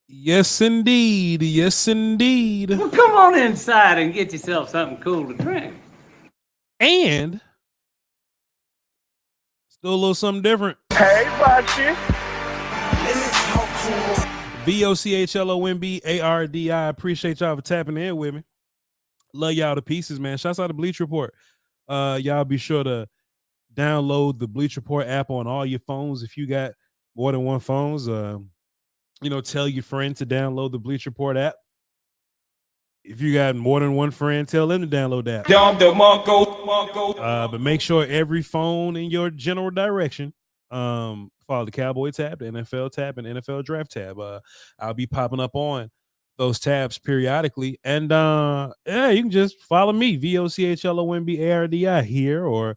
Yes, indeed. Yes, indeed. Well, come on inside and get yourself something cool to drink. And let's do a little something different. Hey, Bachi. VOCHLOMBARDI. Appreciate y'all for tapping in with me. Love y'all to pieces, man. Shouts out to Bleach Report. Y'all be sure to download the Bleach Report app on all your phones. If you got more than one phones, tell your friend to download the Bleach Report app. If you got more than one friend, tell them to download that. But make sure every phone in your general direction follow the Cowboy tab, the NFL tab, and NFL Draft tab. I'll be popping up on those tabs periodically. And you can just follow me, VOCHLOMBARDI here, or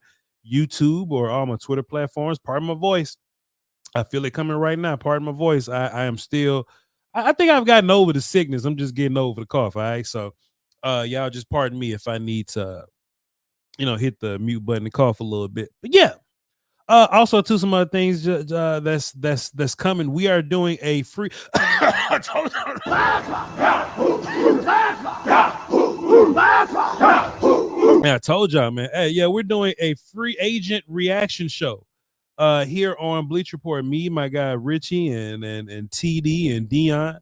YouTube, or all my Twitter platforms. Pardon my voice. I feel it coming right now. Pardon my voice. I am still, I think I've gotten over the sickness. I'm just getting over the cough. All right. So y'all just pardon me if I need to, hit the mute button and cough a little bit. But yeah. Also, to some other things that's coming. We are doing a free. I told y'all, man. Hey, yeah, we're doing a free agent reaction show here on Bleach Report. Me, my guy Richie, and TD and Dion.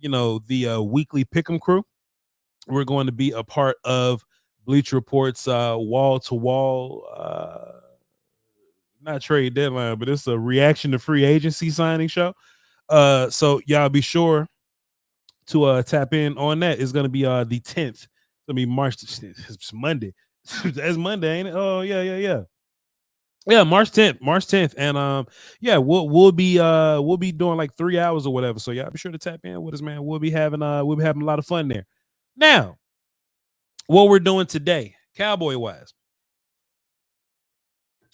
The weekly Pick'em crew. We're going to be a part of Bleach Report's wall to wall. Not trade deadline, but it's a reaction to free agency signing show. So y'all be sure to tap in on that. It's gonna be the 10th. It's gonna be March. It's Monday. That's Monday, ain't it? Oh yeah. Yeah, March 10th. And we'll be doing like 3 hours or whatever. So y'all be sure to tap in with us, man. We'll be having a lot of fun there. Now, what we're doing today, Cowboy wise.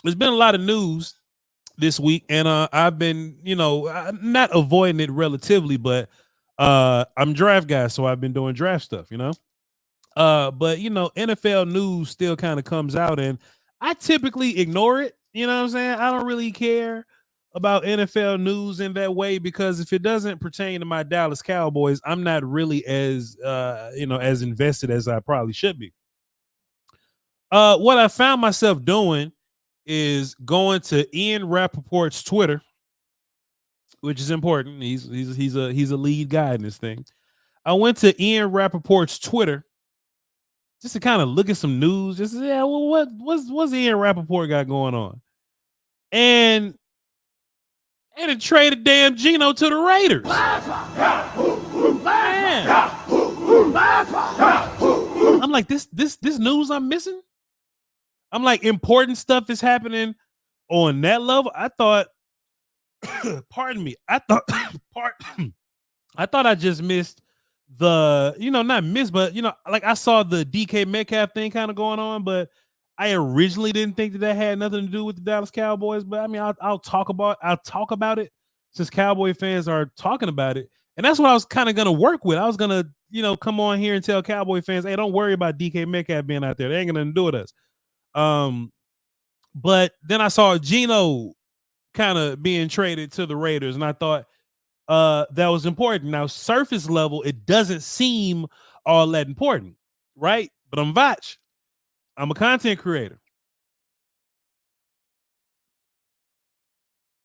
There's been a lot of news this week, and I've been, not avoiding it relatively, but I'm draft guy, so I've been doing draft stuff, but NFL news still kind of comes out, and I typically ignore it. You know what I'm saying? I don't really care about NFL news in that way, because if it doesn't pertain to my Dallas Cowboys, I'm not really as as invested as I probably should be. What I found myself doing is going to Ian Rappaport's Twitter, which is important. He's a lead guy in this thing. I went to Ian Rappaport's Twitter just to kind of look at some news. Just what's Ian Rappaport got going on? And it traded damn Geno to the Raiders. Man. I'm like, this news I'm missing. I'm like, important stuff is happening on that level. I thought, pardon me. I thought I just missed the, not missed, but like I saw the DK Metcalf thing kind of going on, but I originally didn't think that had nothing to do with the Dallas Cowboys. But I mean, I'll talk about it since Cowboy fans are talking about it, and that's what I was kind of gonna work with. I was gonna, come on here and tell Cowboy fans, hey, don't worry about DK Metcalf being out there. They ain't gonna do with us. But then I saw Geno kind of being traded to the Raiders, and I thought that was important. Now, surface level, it doesn't seem all that important, right? But I'm Voch. I'm a content creator.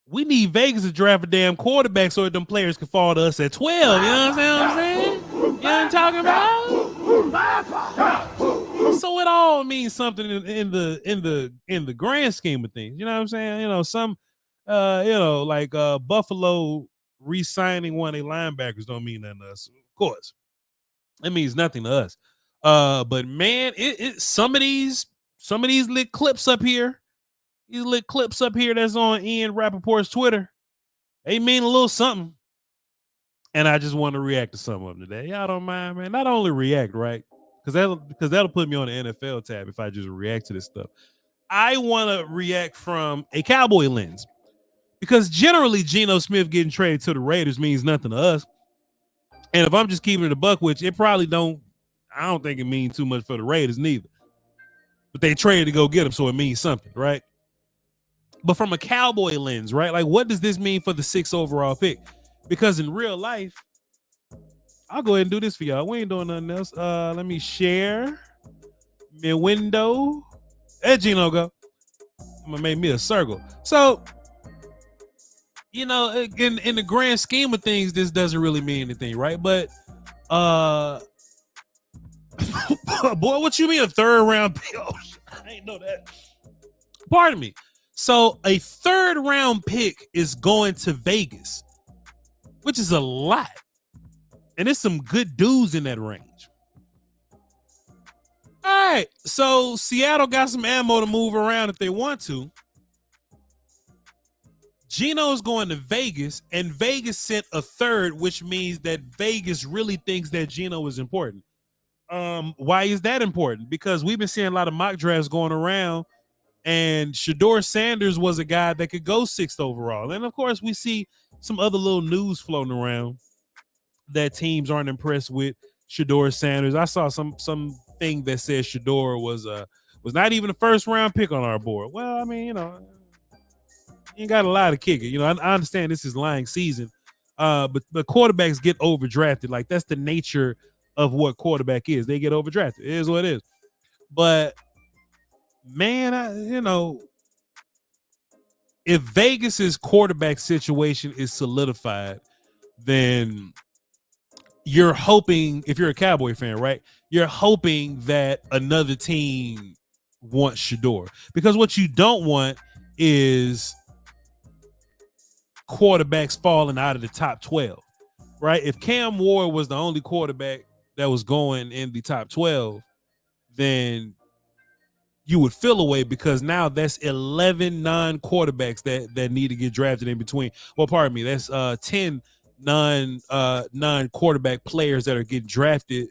We need Vegas to draft a damn quarterback so that them players can fall to us at 12. You know what I'm saying? You know what I'm talking about? So it all means something in the grand scheme of things. You know what I'm saying? Some like Buffalo re-signing one of their linebackers don't mean nothing to us. Of course. It means nothing to us. But man, some of these lit clips up here, that's on Ian Rappaport's Twitter, they mean a little something. And I just want to react to some of them today. Y'all don't mind, man. Not only react, right? Because that'll put me on the NFL tab if I just react to this stuff. I want to react from a Cowboy lens, because generally Geno Smith getting traded to the Raiders means nothing to us. And if I'm just keeping it a buck, which it probably don't, I don't think it means too much for the Raiders neither. But they traded to go get him, so it means something, right? But from a Cowboy lens, right? Like, what does this mean for the 6th overall pick? Because in real life, I'll go ahead and do this for y'all. We ain't doing nothing else. Let me share my window. There Geno go. I'm gonna make me a circle. So, in the grand scheme of things, this doesn't really mean anything, right? But boy, what you mean a third round pick? Oh, I ain't know that. Pardon me. So a third round pick is going to Vegas, which is a lot. And there's some good dudes in that range. All right. So Seattle got some ammo to move around if they want to. Geno's going to Vegas, and Vegas sent a third, which means that Vegas really thinks that Geno is important. Why is that important? Because we've been seeing a lot of mock drafts going around, and Shedeur Sanders was a guy that could go 6th overall. And of course, we see some other little news floating around that teams aren't impressed with Shedeur Sanders. I saw some thing that says Shedeur was not even a first round pick on our board. Well, I mean, you ain't got a lot of kicker. I understand this is lying season, but quarterbacks get overdrafted. Like, that's the nature of what quarterback is. They get overdrafted. It is what it is. But man, if Vegas's quarterback situation is solidified, then you're hoping, if you're a Cowboy fan, right? You're hoping that another team wants Shedeur, because what you don't want is quarterbacks falling out of the top 12, right? If Cam Ward was the only quarterback that was going in the top 12, then you would feel away, because now that's 11 non-quarterbacks that need to get drafted in between. Well, pardon me, that's 10 non-quarterback players that are getting drafted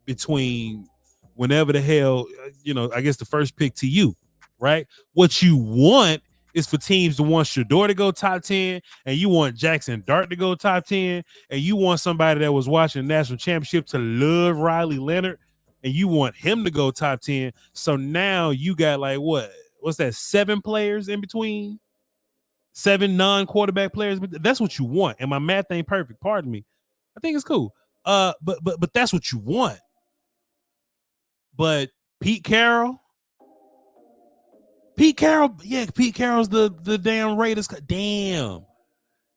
between whenever the hell, I guess the first pick to you, right? What you want is for teams to want Shedeur to go top 10, and you want Jackson Dart to go top 10, and you want somebody that was watching the national championship to love Riley Leonard, and you want him to go top 10. So now you got like what's that, 7 players in between? 7 non-quarterback players. That's what you want. And my math ain't perfect. Pardon me. I think it's cool. But that's what you want. But Pete Carroll, Pete Carroll's the damn Raiders. Damn.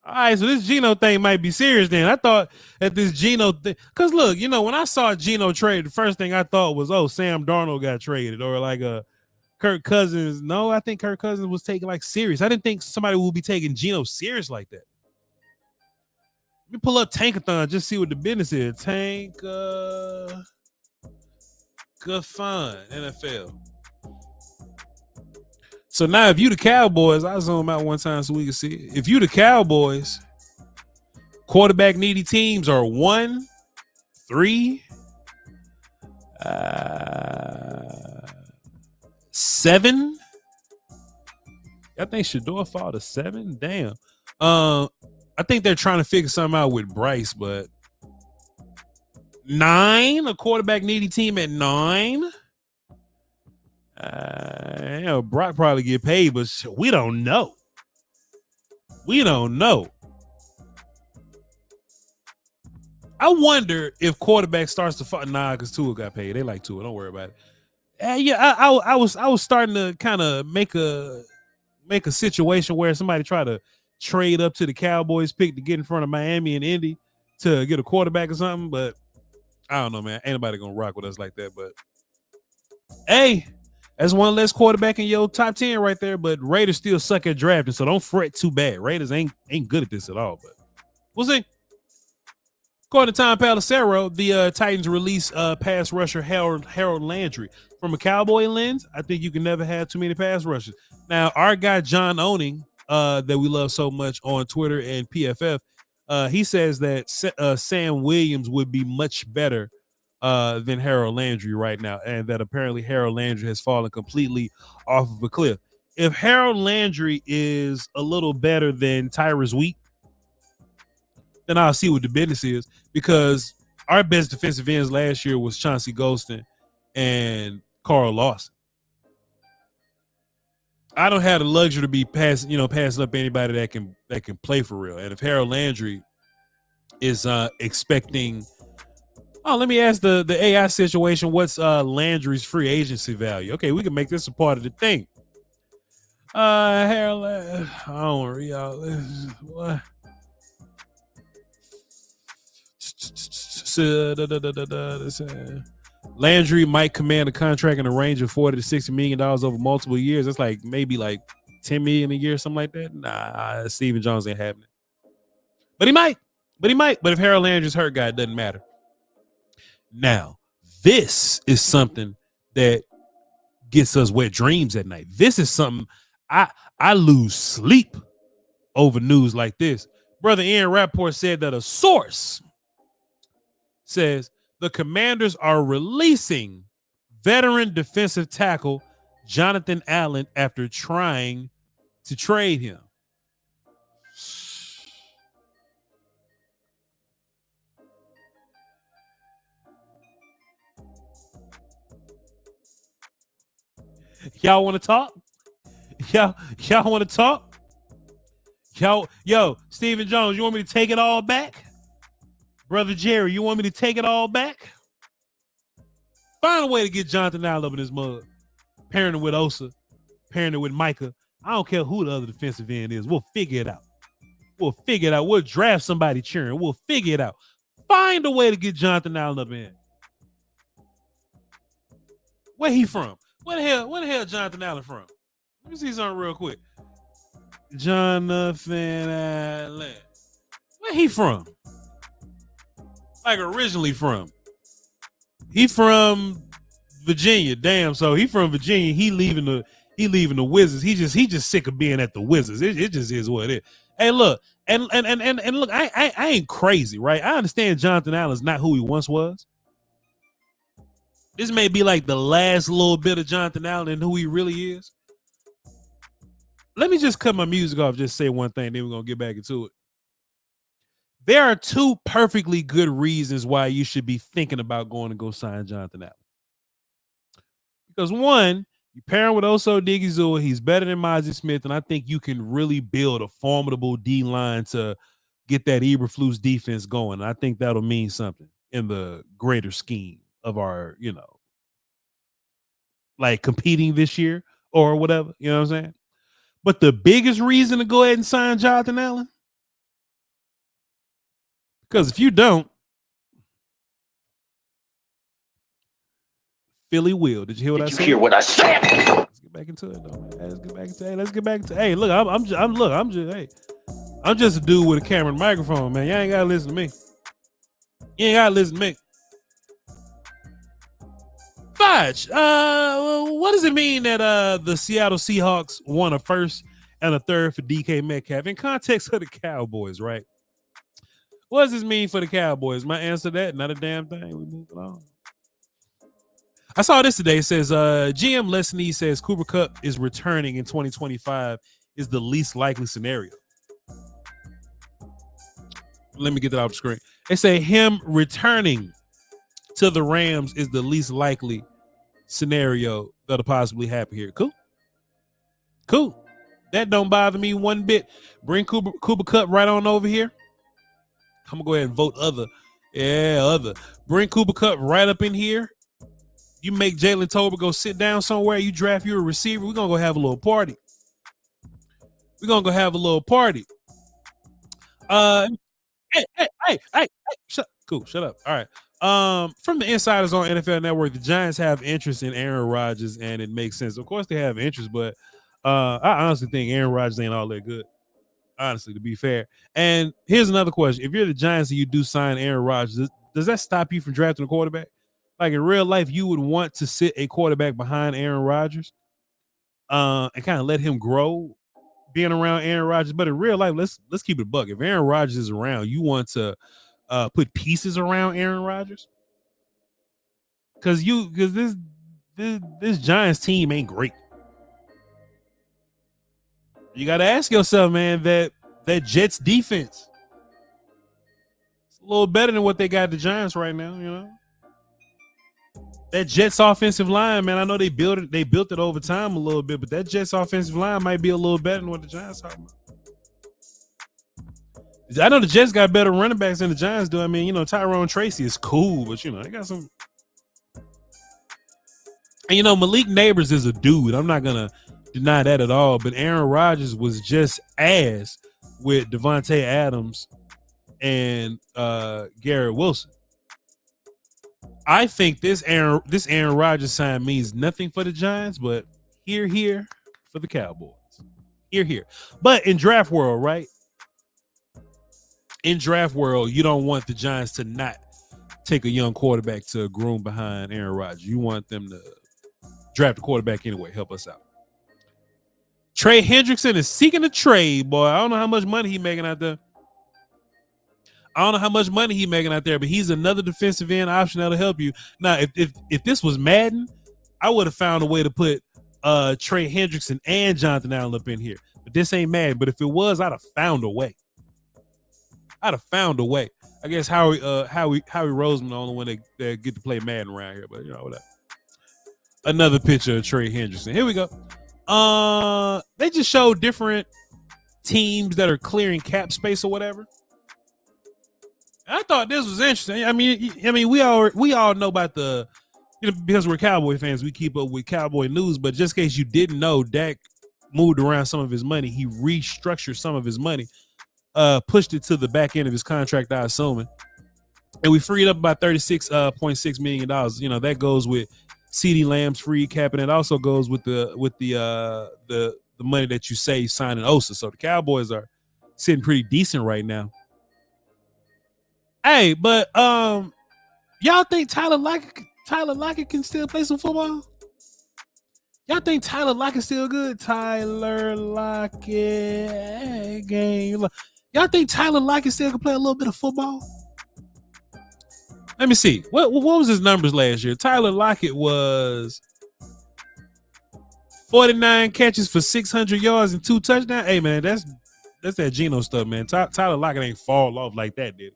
All right, so this Geno thing might be serious then. I thought that this Geno thing, because look, when I saw Geno trade, the first thing I thought was, oh, Sam Darnold got traded, or like Kirk Cousins. No, I think Kirk Cousins was taken like serious. I didn't think somebody would be taking Geno serious like that. Let me pull up Tankathon, just see what the business is. Tank, good fun, NFL. So now, if you the Cowboys, I'll zoom out one time so we can see it. If you the Cowboys, quarterback needy teams are 1, 3, 7. I think Shedeur fall to 7. Damn. I think they're trying to figure something out with Bryce, but 9, a quarterback needy team at 9. Brock probably get paid, but we don't know. I wonder if quarterback starts to fall. Nah, because Tua got paid. They like Tua. Don't worry about it. I was starting to kind of make a situation where somebody try to trade up to the Cowboys pick to get in front of Miami and Indy to get a quarterback or something, but I don't know, man. Ain't nobody gonna rock with us like that. But hey, that's one less quarterback in your top 10 right there. But Raiders still suck at drafting, so don't fret too bad. Raiders ain't good at this at all, but we'll see. According to Tom Pelissero, the Titans release pass rusher Harold Landry. From a Cowboy lens, I think you can never have too many pass rushers. Now, our guy John Owning, that we love so much on Twitter and PFF, he says that Sam Williams would be much better than Harold Landry right now, and that apparently Harold Landry has fallen completely off of a cliff. If Harold Landry is a little better than Tyrus Wheat, then I'll see what the business is, because our best defensive ends last year was Chauncey Golston and Carl Lawson. I don't have the luxury to be passing up anybody that can play for real. And if Harold Landry is expecting Oh, let me ask the AI situation. What's Landry's free agency value? Okay, we can make this a part of the thing. Harold, I don't worry, y'all. What? Landry might command a contract in a range of $40 to $60 million over multiple years. That's like maybe like $10 million a year, something like that. Nah, Stephen Jones ain't having it. But he might. But if Harold Landry's hurt, guy, it doesn't matter. Now, this is something that gets us wet dreams at night. This is something I lose sleep over news like this. Brother Ian Rappaport said that a source says the Commanders are releasing veteran defensive tackle Jonathan Allen after trying to trade him. Y'all want to talk? Y'all want to talk? Yo, Stephen Jones, you want me to take it all back? Brother Jerry, you want me to take it all back? Find a way to get Jonathan Allen up in his mud. Pairing it with Osa, pairing it with Micah. I don't care who the other defensive end is. We'll figure it out. We'll draft somebody cheering. We'll figure it out. Find a way to get Jonathan Allen up in. Where he from? Where the hell Jonathan Allen from? Let me see something real quick. Jonathan Allen. Where he from? Like originally from? He from Virginia. Damn, so he from Virginia. He leaving the Wizards. He just sick of being at the Wizards. It just is what it is. Hey, look, and look, I ain't crazy, right? I understand Jonathan Allen's not who he once was. This may be like the last little bit of Jonathan Allen and who he really is. Let me just cut my music off, just say one thing, then we're going to get back into it. There are two perfectly good reasons why you should be thinking about going to go sign Jonathan Allen. Because one, you pair him with Oso Odighizuwa, he's better than Mozzie Smith, and I think you can really build a formidable D-line to get that Eberflus defense going. I think that'll mean something in the greater scheme of our, like competing this year or whatever, you know what I'm saying? But the biggest reason to go ahead and sign Jonathan Allen, because if you don't, Philly will. Did you hear what I said? Hear what I said? Let's get back into it, though, man. Let's get back into. Hey, look, I'm just a dude with a camera and microphone, man. Y'all ain't gotta listen to me. You ain't gotta listen to me. Voch, what does it mean that the Seattle Seahawks won a first and a third for DK Metcalf in context of the Cowboys, right? What does this mean for the Cowboys? My answer to that, not a damn thing. We move on. I saw this today. It says GM Lesney says Cooper Kupp is returning in 2025 is the least likely scenario. Let me get that off the screen. They say him returning to the Rams is the least likely scenario that'll possibly happen here. Cool. That don't bother me one bit. Bring Cooper Kupp right on over here. I'm gonna go ahead and vote other. Bring Cooper Kupp right up in here. You make Jalen Tolbert go sit down somewhere. You draft you a receiver. We're gonna go have a little party. Hey. Shut up. All right. From the insiders on NFL Network, the Giants have interest in Aaron Rodgers, and it makes sense. Of course, they have interest, but I honestly think Aaron Rodgers ain't all that good. Honestly, to be fair. And here's another question: if you're the Giants and you do sign Aaron Rodgers, does that stop you from drafting a quarterback? Like in real life, you would want to sit a quarterback behind Aaron Rodgers, and kind of let him grow, being around Aaron Rodgers. But in real life, let's keep it a buck. If Aaron Rodgers is around, you want to put pieces around Aaron Rodgers, because this Giants team ain't great. You got to ask yourself, man, that Jets defense, it's a little better than what they got the Giants right now, That Jets offensive line, man, I know they built it over time a little bit, but that Jets offensive line might be a little better than what the Giants are. I know the Jets got better running backs than the Giants do. I mean, Tyrone Tracy is cool, but they got some. And Malik Neighbors is a dude. I'm not gonna deny that at all. But Aaron Rodgers was just ass with Devontae Adams and Garrett Wilson. I think this Aaron Rodgers sign means nothing for the Giants, but here for the Cowboys. Here. But in draft world, right? In draft world, you don't want the Giants to not take a young quarterback to groom behind Aaron Rodgers. You want them to draft a quarterback anyway. Help us out. Trey Hendrickson is seeking a trade, boy. I don't know how much money he's making out there. But he's another defensive end option that'll help you. Now, if this was Madden, I would have found a way to put Trey Hendrickson and Jonathan Allen up in here. But this ain't Madden. But if it was, I'd have found a way. I guess Howie Roseman the only one that get to play Madden around here. But whatever. Another picture of Trey Hendrickson. Here we go. They just showed different teams that are clearing cap space or whatever. I thought this was interesting. I mean, we all know about the, because we're Cowboy fans, we keep up with Cowboy news. But just in case you didn't know, Dak moved around some of his money. He restructured some of his money, pushed it to the back end of his contract, I assume, and we freed up about $36.6 million. That goes with CeeDee Lamb's free cap, and it also goes with the money that you save signing Osa. So the Cowboys are sitting pretty decent right now. Hey, but y'all think Tyler Lockett can still play some football? Y'all think Tyler Lockett's still good? Tyler Lockett game. Y'all think Tyler Lockett still can play a little bit of football? Let me see. What was his numbers last year? Tyler Lockett was 49 catches for 600 yards and 2 touchdowns. Hey, man, that's that Geno stuff, man. Tyler Lockett ain't fall off like that, did it?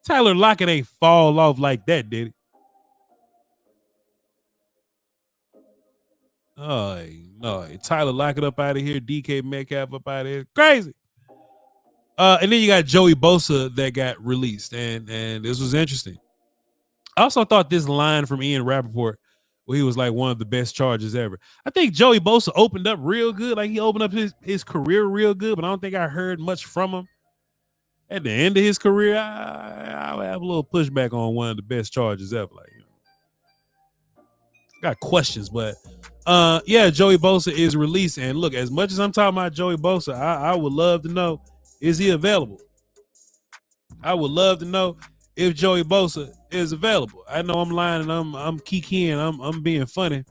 Tyler Lockett ain't fall off like that, did it? Oh, no. Tyler Lockett up out of here. DK Metcalf up out of here. Crazy. And then you got Joey Bosa that got released, and this was interesting. I also thought this line from Ian Rappaport, where he was like one of the best charges ever. I think Joey Bosa opened up real good. Like, he opened up his career real good, but I don't think I heard much from him. At the end of his career, I have a little pushback on one of the best charges ever. Like, got questions, but yeah, Joey Bosa is released. And look, as much as I'm talking about Joey Bosa, I would love to know, is he available? I would love to know if Joey Bosa is available. I know I'm lying and I'm kikiing, I'm being funny.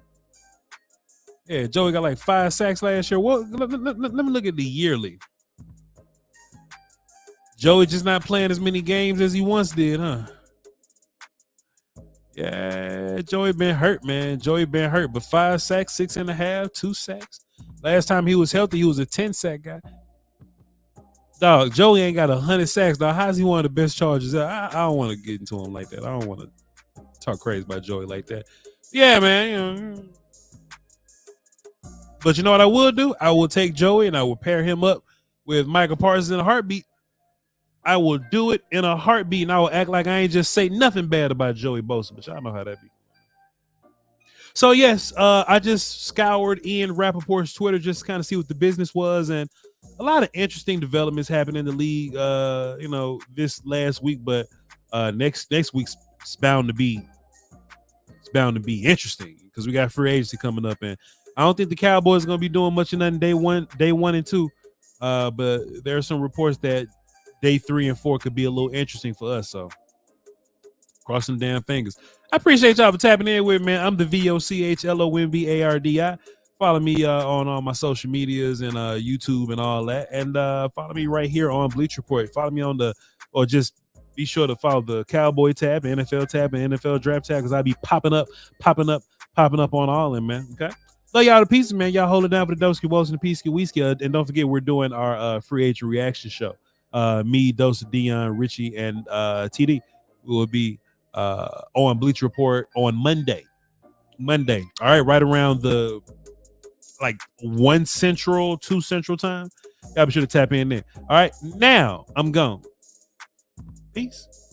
Yeah, Joey got like 5 sacks last year. Well, let me look at the yearly. Joey just not playing as many games as he once did, huh? Yeah, Joey been hurt, man. But 5 sacks, 6.5, 2 sacks. Last time he was healthy, he was a 10-sack guy. Dog, Joey ain't got 100 sacks, dog. How's he one of the best chargers? I don't want to get into him like that. I don't want to talk crazy about Joey like that. Yeah, man. But you know what I will do? I will take Joey and I will pair him up with Michael Parsons in a heartbeat. I will do it in a heartbeat, and I will act like I ain't just say nothing bad about Joey Bosa, but y'all know how that be. So, yes, I just scoured Ian Rappaport's Twitter just to kind of see what the business was, and a lot of interesting developments happened in the league, this last week, but next week's it's bound to be interesting because we got free agency coming up, and I don't think the Cowboys are going to be doing much of nothing day one and two, but there are some reports that day 3 and 4 could be a little interesting for us. So cross some damn fingers. I appreciate y'all for tapping in with me, man. I'm the VOCHLOMBARDI. Follow me on all my social medias and YouTube and all that. And follow me right here on Bleach Report. Follow me on just be sure to follow the Cowboy tab, the NFL tab, and NFL Draft tab, because I'll be popping up on all of them, man. Okay? Love y'all to pieces, man. Y'all hold it down for the Doski Walls and the Peasky Whiskey. And don't forget, we're doing our free agent reaction show. Me, Dosa, Dion, Richie, and TD will be on Bleach Report on Monday. All right, right around the 1 Central, 2 Central time. Y'all be sure to tap in there. All right, now I'm gone. Peace.